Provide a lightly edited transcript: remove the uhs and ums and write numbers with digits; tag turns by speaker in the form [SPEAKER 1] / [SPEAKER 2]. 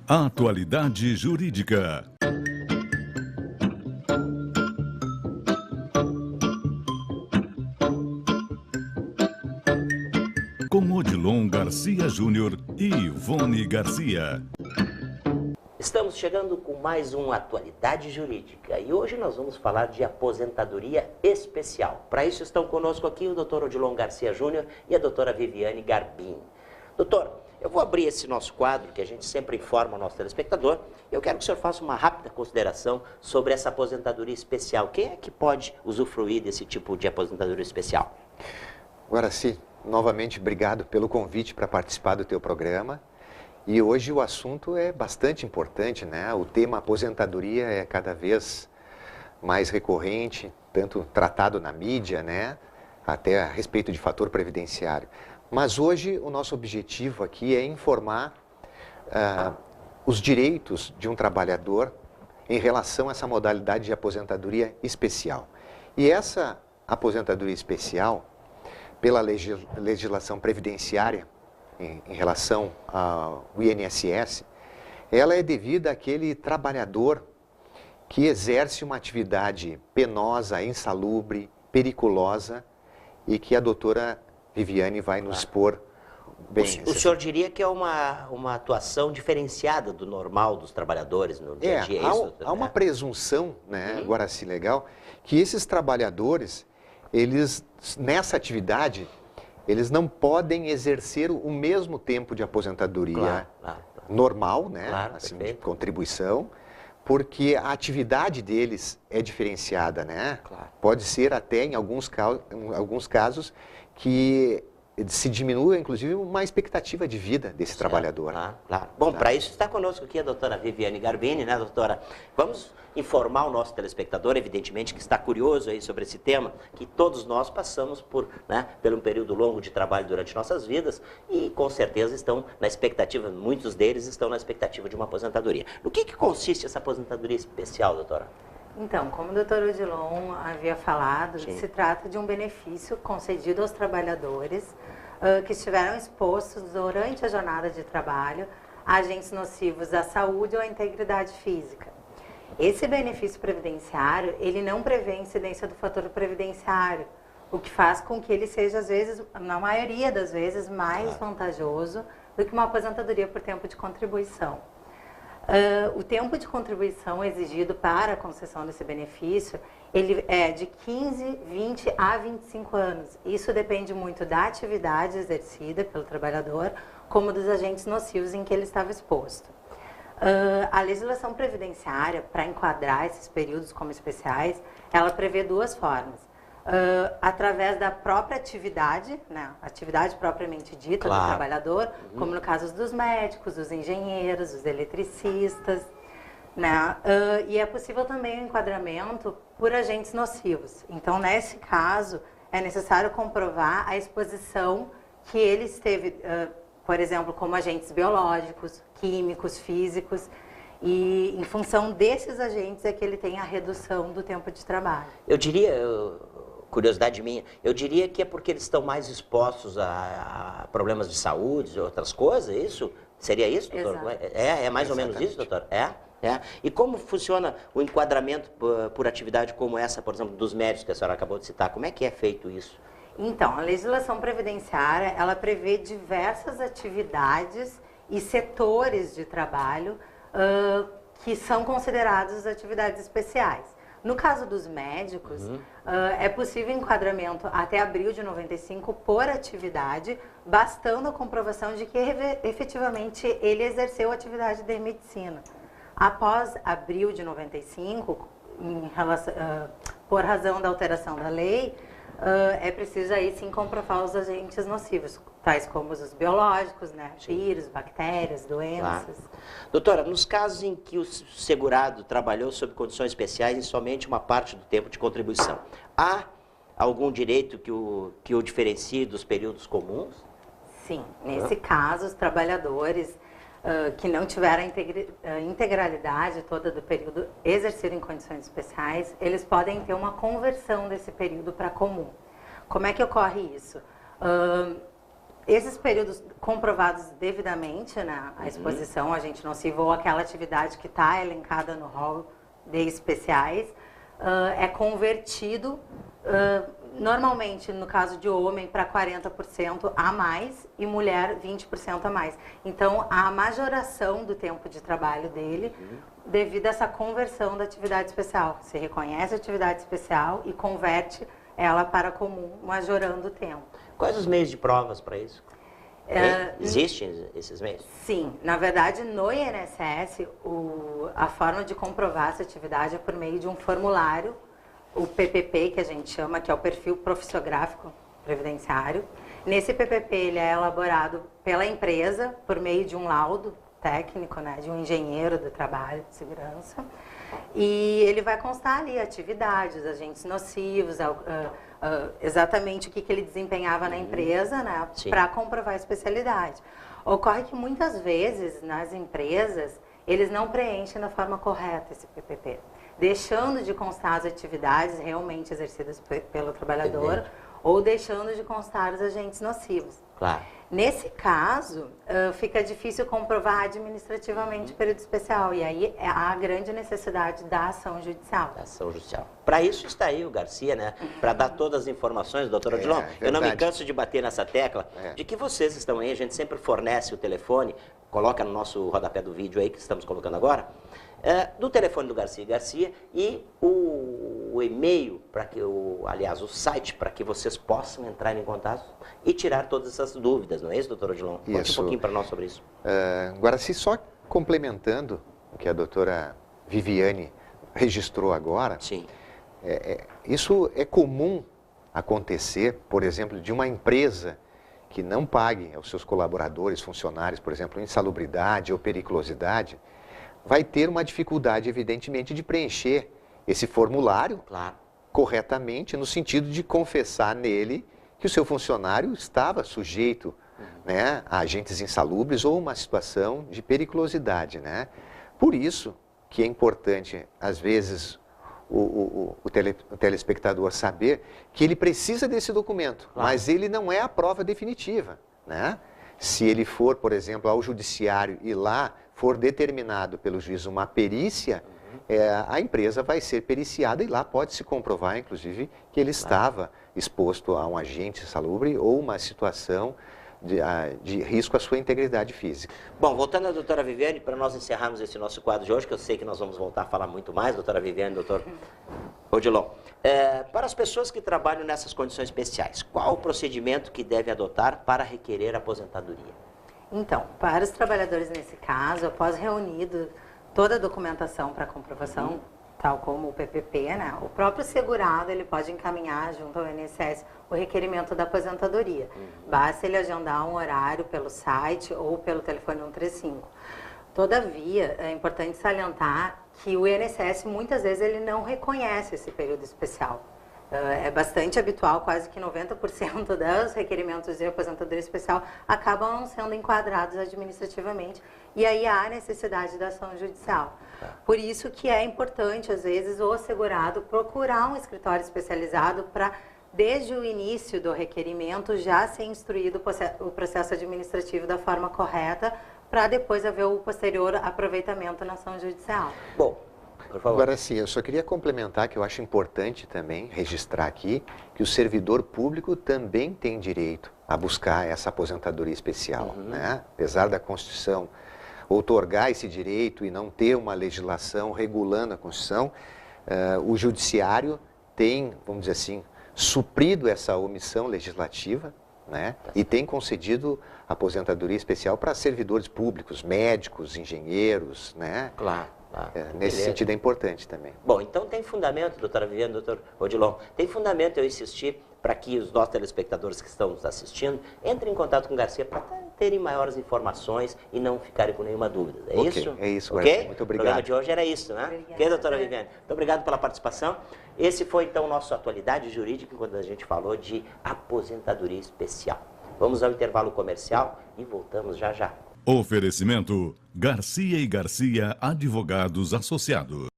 [SPEAKER 1] Atualidade Jurídica. Com Odilon Garcia Júnior e Ivone Garcia.
[SPEAKER 2] Estamos chegando com mais uma Atualidade Jurídica e hoje nós vamos falar de aposentadoria especial. Para isso estão conosco aqui o Dr. Odilon Garcia Júnior e a doutora Viviane Garbini. Doutor, eu vou abrir esse nosso quadro, que a gente sempre informa o nosso telespectador. Eu quero que o senhor faça uma rápida consideração sobre essa aposentadoria especial. Quem é que pode usufruir desse tipo de aposentadoria especial?
[SPEAKER 3] Guaraci, novamente obrigado pelo convite para participar do teu programa. E hoje o assunto é bastante importante, né? O tema aposentadoria é cada vez mais recorrente, tanto tratado na mídia, né? Até a respeito de fator previdenciário. Mas hoje o nosso objetivo aqui é informar os direitos de um trabalhador em relação a essa modalidade de aposentadoria especial. E essa aposentadoria especial, pela legislação previdenciária, em relação ao INSS, ela é devida àquele trabalhador que exerce uma atividade penosa, insalubre, periculosa e que a doutora Viviane vai nos expor bem.
[SPEAKER 2] O senhor diria que é uma atuação diferenciada do normal dos trabalhadores no dia a dia?
[SPEAKER 3] Há uma presunção, né, Guaraci Legal, que esses trabalhadores, eles, nessa atividade, eles não podem exercer o mesmo tempo de aposentadoria normal, né, assim, de contribuição, porque a atividade deles é diferenciada, né? Pode ser até, em alguns casos, que se diminua, inclusive, uma expectativa de vida desse trabalhador.
[SPEAKER 2] Bom, para isso está conosco aqui a doutora Viviane Garbini, né, doutora? Vamos informar o nosso telespectador, evidentemente, que está curioso aí sobre esse tema, que todos nós passamos pelo um período longo de trabalho durante nossas vidas e, com certeza, estão na expectativa, muitos deles estão na expectativa de uma aposentadoria. No que consiste essa aposentadoria especial, doutora?
[SPEAKER 4] Então, como o doutor Odilon havia falado, se trata de um benefício concedido aos trabalhadores que estiveram expostos durante a jornada de trabalho a agentes nocivos à saúde ou à integridade física. Esse benefício previdenciário, ele não prevê a incidência do fator previdenciário, o que faz com que ele seja, às vezes, na maioria das vezes, mais vantajoso do que uma aposentadoria por tempo de contribuição. O tempo de contribuição exigido para a concessão desse benefício, ele é de 15, 20 a 25 anos. Isso depende muito da atividade exercida pelo trabalhador, como dos agentes nocivos em que ele estava exposto. A legislação previdenciária, para enquadrar esses períodos como especiais, ela prevê duas formas. Através da própria atividade, né, atividade propriamente dita do trabalhador, como no caso dos médicos, dos engenheiros, dos eletricistas, né, e é possível também o enquadramento por agentes nocivos. Então, nesse caso, é necessário comprovar a exposição que ele esteve, por exemplo, como agentes biológicos, químicos, físicos, e em função desses agentes é que ele tem a redução do tempo de trabalho.
[SPEAKER 2] Eu diria, curiosidade minha, eu diria que é porque eles estão mais expostos a problemas de saúde e outras coisas, isso? Seria isso, doutor? É mais ou menos isso, doutor? É? E como funciona o enquadramento por atividade como essa, por exemplo, dos médicos que a senhora acabou de citar? Como é que é feito isso?
[SPEAKER 4] Então, a legislação previdenciária, ela prevê diversas atividades e setores de trabalho que são considerados atividades especiais. No caso dos médicos, é possível enquadramento até abril de 95 por atividade, bastando a comprovação de que efetivamente ele exerceu atividade de medicina. Após abril de 95, por razão da alteração da lei, é preciso aí sim comprovar os agentes nocivos, tais como os biológicos, né? Vírus, bactérias, doenças.
[SPEAKER 2] Doutora, nos casos em que o segurado trabalhou sob condições especiais em somente uma parte do tempo de contribuição, há algum direito que o diferencie dos períodos comuns?
[SPEAKER 4] Sim, nesse caso, os trabalhadores que não tiveram a integralidade toda do período exercido em condições especiais, eles podem ter uma conversão desse período para comum. Como é que ocorre isso? Esses períodos comprovados devidamente, né, a exposição, a gente nociva ou aquela atividade que está elencada no rol de especiais, é convertido, normalmente, no caso de homem, para 40% a mais e mulher 20% a mais. Então, a majoração do tempo de trabalho dele, devido a essa conversão da atividade especial. Se reconhece a atividade especial e converte ela para comum, majorando o tempo.
[SPEAKER 2] Quais os meios de provas para isso? Existem esses meios?
[SPEAKER 4] Sim, na verdade no INSS a forma de comprovar essa atividade é por meio de um formulário, o PPP que a gente chama, que é o perfil profissiográfico previdenciário. Nesse PPP ele é elaborado pela empresa por meio de um laudo técnico, né, de um engenheiro do trabalho de segurança, e ele vai constar ali atividades, agentes nocivos, exatamente o que ele desempenhava na empresa, né, para comprovar a especialidade. Ocorre que muitas vezes nas empresas eles não preenchem da forma correta esse PPP, deixando de constar as atividades realmente exercidas pelo trabalhador ou deixando de constar os agentes nocivos.
[SPEAKER 2] Claro.
[SPEAKER 4] Nesse caso, fica difícil comprovar administrativamente o período especial, e aí há a grande necessidade da ação judicial.
[SPEAKER 2] Da ação judicial. Para isso está aí o Garcia, né? Para dar todas as informações, doutora Odilon. Eu não me canso de bater nessa tecla de que vocês estão aí, a gente sempre fornece o telefone, coloca no nosso rodapé do vídeo aí que estamos colocando agora, do telefone do Garcia e o e-mail, para que aliás, o site, para que vocês possam entrar em contato e tirar todas essas dúvidas, não é isso, doutora Odilon? Conte um pouquinho para nós sobre isso.
[SPEAKER 3] Guaraci, só complementando o que a doutora Viviane registrou agora,
[SPEAKER 2] sim.
[SPEAKER 3] Isso é comum acontecer, por exemplo, de uma empresa que não pague aos seus colaboradores, funcionários, por exemplo, insalubridade ou periculosidade, vai ter uma dificuldade, evidentemente, de preencher esse formulário corretamente, no sentido de confessar nele que o seu funcionário estava sujeito, né, a agentes insalubres ou uma situação de periculosidade, né? Por isso que é importante, às vezes, o telespectador saber que ele precisa desse documento, mas ele não é a prova definitiva, né? Se ele for, por exemplo, ao judiciário e lá for determinado pelo juiz uma perícia, a empresa vai ser periciada e lá pode-se comprovar, inclusive, que ele estava exposto a um agente insalubre ou uma situação de risco à sua integridade física.
[SPEAKER 2] Bom, voltando à doutora Viviane, para nós encerrarmos esse nosso quadro de hoje, que eu sei que nós vamos voltar a falar muito mais, doutora Viviane, doutor Odilon, para as pessoas que trabalham nessas condições especiais, qual o procedimento que deve adotar para requerer aposentadoria?
[SPEAKER 4] Então, para os trabalhadores nesse caso, após reunido toda a documentação para comprovação, tal como o PPP, né, o próprio segurado ele pode encaminhar junto ao INSS o requerimento da aposentadoria. Basta ele agendar um horário pelo site ou pelo telefone 135. Todavia, é importante salientar que o INSS muitas vezes ele não reconhece esse período especial. É bastante habitual, quase que 90% dos requerimentos de aposentadoria especial acabam não sendo enquadrados administrativamente e aí há necessidade da ação judicial. Por isso que é importante, às vezes, o segurado procurar um escritório especializado para, desde o início do requerimento, já ser instruído o processo administrativo da forma correta para depois haver o posterior aproveitamento na ação judicial.
[SPEAKER 2] Bom, por favor.
[SPEAKER 3] Agora sim, eu só queria complementar que eu acho importante também registrar aqui que o servidor público também tem direito a buscar essa aposentadoria especial, né? Apesar da Constituição outorgar esse direito e não ter uma legislação regulando a Constituição, o Judiciário tem, vamos dizer assim, suprido essa omissão legislativa, né? E tem concedido aposentadoria especial para servidores públicos, médicos, engenheiros, né?
[SPEAKER 2] Claro.
[SPEAKER 3] Nesse sentido é importante também.
[SPEAKER 2] Bom, então tem fundamento, doutora Viviane, doutor Odilon, tem fundamento eu insistir para que os nossos telespectadores que estão nos assistindo entrem em contato com o Garcia para terem maiores informações e não ficarem com nenhuma dúvida. É isso?
[SPEAKER 3] É isso,
[SPEAKER 2] Garcia.
[SPEAKER 3] Okay? Muito obrigado.
[SPEAKER 2] O programa de hoje era isso, né?
[SPEAKER 4] Obrigada.
[SPEAKER 2] Ok, doutora Viviane? Muito obrigado pela participação. Esse foi então o nosso Atualidade Jurídica, quando a gente falou de aposentadoria especial. Vamos ao intervalo comercial e voltamos já já.
[SPEAKER 1] Oferecimento Garcia e Garcia Advogados Associados.